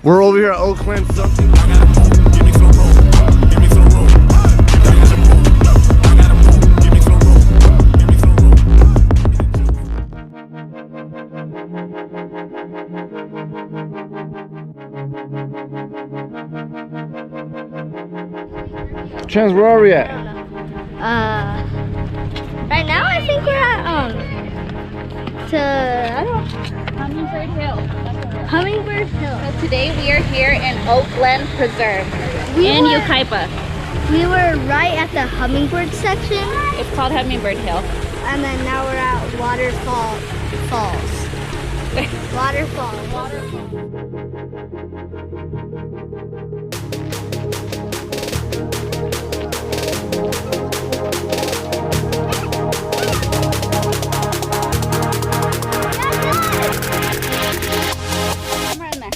We're over here at Oakland something. Chance, where are we at? Right now I think we're at Hummingbird Hill. Hummingbird Hill. So today we are here in Glen Preserve in Yucaipa. We were right at the Hummingbird section, It's called Hummingbird Hill. and then now we're at Falls. Waterfall. Come on there.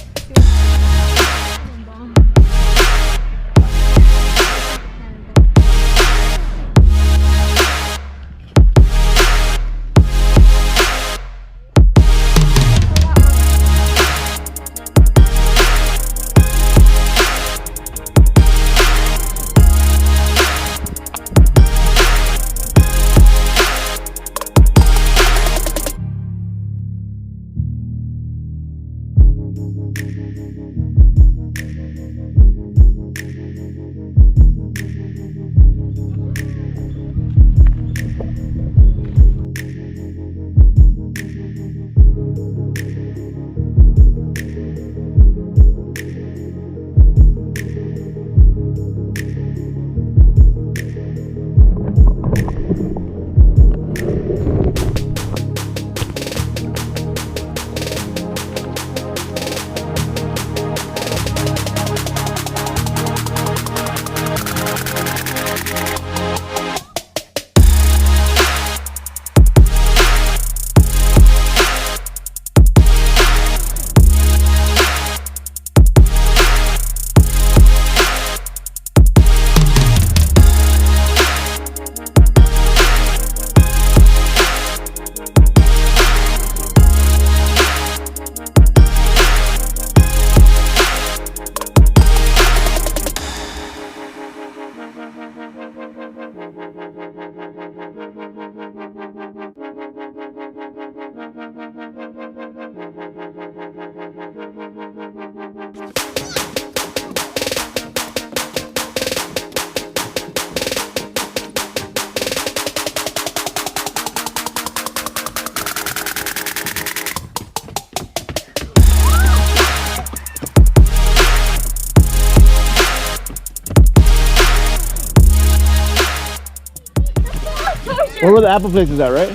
Where the apple place is at, right?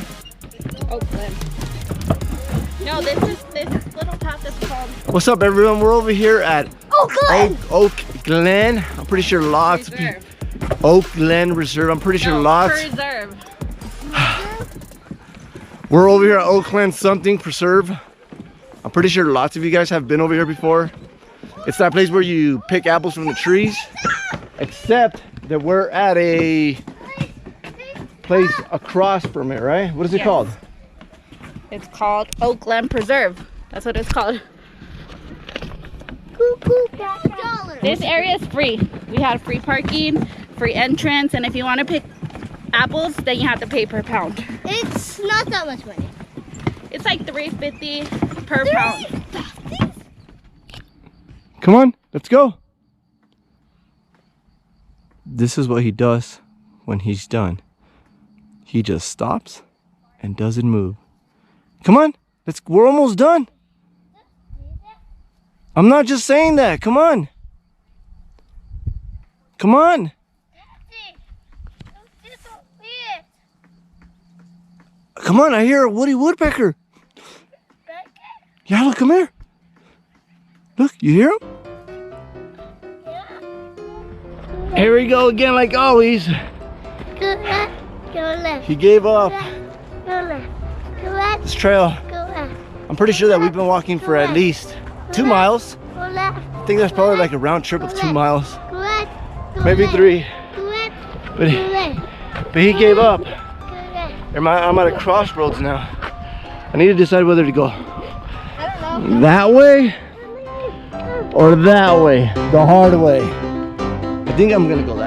Glen. No, this little path is called What's up, everyone? We're over here at Glen. Oak Glen. I'm pretty sure lots of people. Oak Glen Reserve. I'm pretty sure lots. Preserve. We're over here at Oak Glen something preserve. I'm pretty sure lots of you guys have been over here before. It's that place where you pick apples from the trees, except that we're at a place across from it, right? What is it called? It's called Glen Preserve. That's what it's called. This area is free. We have free parking, free entrance, and if you want to pick apples, then you have to pay per pound. It's not that much money. It's like $3.50 per pound. Come on, let's go. This is what he does when he's done. He just stops and doesn't move. Come on, we're almost done. I'm not just saying that. Come on. Come on. Come on, I hear a woody woodpecker. Yeah, look, come here. Look, you hear him? Here we go again, like always. Go left. Go left. He gave up. Go left. Go left. This trail, Go left. I'm pretty sure that we've been walking for at least 2 miles. Go left. I think that's probably like a round trip of 2 miles. Go left. Go Maybe left. 3. Go left. But Go left. he gave up. Go left. I'm at a crossroads now. I need to decide whether to go I don't know. that way or that way, the hard way. I think I'm gonna go